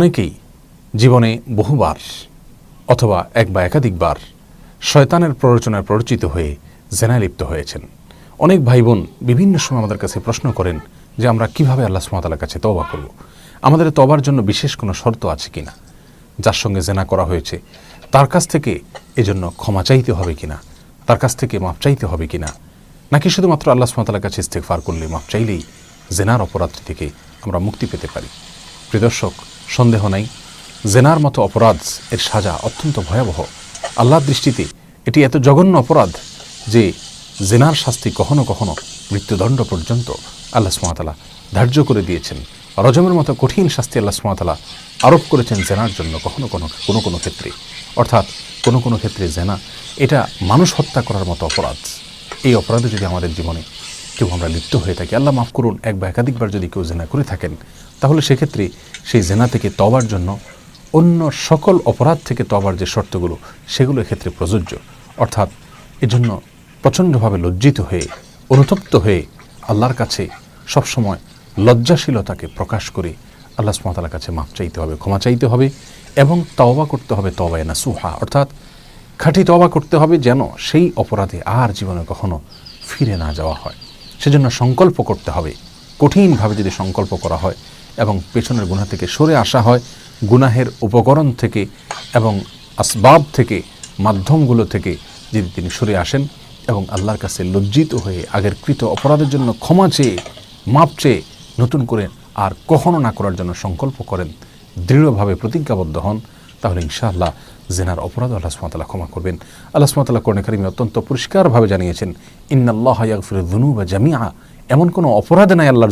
অনেকেই জীবনে বহুবার অথবা এক বা একাধিকবার শয়তানের প্ররোচনায় প্ররোচিত হয়ে জেনায় লিপ্ত হয়েছেন। অনেক ভাই বোন বিভিন্ন সময় আমাদের কাছে প্রশ্ন করেন যে আমরা কিভাবে আল্লাহ সুবহানাহু ওয়া তাআলার কাছে তওবা করব, আমাদের তওবার জন্য বিশেষ কোনো শর্ত আছে কিনা, যার সঙ্গে জেনা করা হয়েছে তার কাছ থেকে এজন্য ক্ষমা চাইতে হবে কিনা, তার কাছ থেকে মাপ চাইতে হবে কিনা, নাকি শুধুমাত্র আল্লাহ সুবহানাহু ওয়া তাআলার কাছে ইস্তেগফার করলে, মাপ চাইলেই জেনার অপরাধ থেকে আমরা মুক্তি পেতে পারি। প্রিয় দর্শক, সন্দেহ নাই জেনার মতো অপরাধ এর সাজা অত্যন্ত ভয়াবহ। আল্লাহর দৃষ্টিতে এটি এত জঘন্য অপরাধ যে জেনার শাস্তি কখনো কখনো মৃত্যুদণ্ড পর্যন্ত আল্লাহ সুবহানাহু ওয়া তাআলা ধার্য করে দিয়েছেন। রজমের মতো কঠিন শাস্তি আল্লাহ সুবহানাহু ওয়া তাআলা আরোপ করেছেন জেনার জন্য কোনো ক্ষেত্রে। অর্থাৎ কোনো ক্ষেত্রে জেনা এটা মানুষ হত্যা করার মতো অপরাধ। এই অপরাধে যদি আমাদের জীবনে কেউ আমরা লিপ্ত হয়ে থাকি, আল্লাহ মাফ করুন, এক বা একাধিকবার যদি কেউ জেনা করে থাকেন, তাহলে সেক্ষেত্রে সেই জেনা থেকে তওবার জন্য অন্য সকল অপরাধ থেকে তওবার যে শর্তগুলো সেগুলো এক্ষেত্রে প্রযোজ্য। অর্থাৎ এজন্য প্রচণ্ডভাবে লজ্জিত হয়ে অনুতপ্ত হয়ে আল্লাহর কাছে সবসময় লজ্জাশীলতাকে প্রকাশ করে আল্লাহ সুবহানাহু ওয়া তাআলার কাছে মাফ চাইতে হবে, ক্ষমা চাইতে হবে এবং তওবা করতে হবে তওবায়ে নাসুহা, অর্থাৎ খাঁটি তওবা করতে হবে যেন সেই অপরাধে আর জীবনে কখনো ফিরে না যাওয়া হয়। সেজন্য সংকল্প করতে হবে, কঠিনভাবে যদি সংকল্প করা হয় এবং পেছনের গুনাহ থেকে সরে আসা হয়, গুনাহের উপকরণ থেকে এবং আসবাব থেকে, মাধ্যমগুলো থেকে যদি তিনি সরে আসেন এবং আল্লাহর কাছে লজ্জিত হয়ে আগের কৃত অপরাধের জন্য ক্ষমা চেয়ে মাপ চেয়ে নতুন করে আর কখনো না করার জন্য সংকল্প করেন, দৃঢ়ভাবে প্রতিজ্ঞাবদ্ধ হন, তাহলে ইনশাআল্লাহ জেনার অপরাধ আল্লাহ সুবহানাহু ওয়া তাআলা ক্ষমা করবেন। আল্লাহ সুবহানাহু ওয়া তাআলা কোরআনে কারিমে অত্যন্ত পরিষ্কারভাবে জানিয়েছেন, ইন্নাল্লাহা ইয়াগফিরুয যুনুবা জামিআ, এমন কোনো অপরাধ নাই আল্লাহর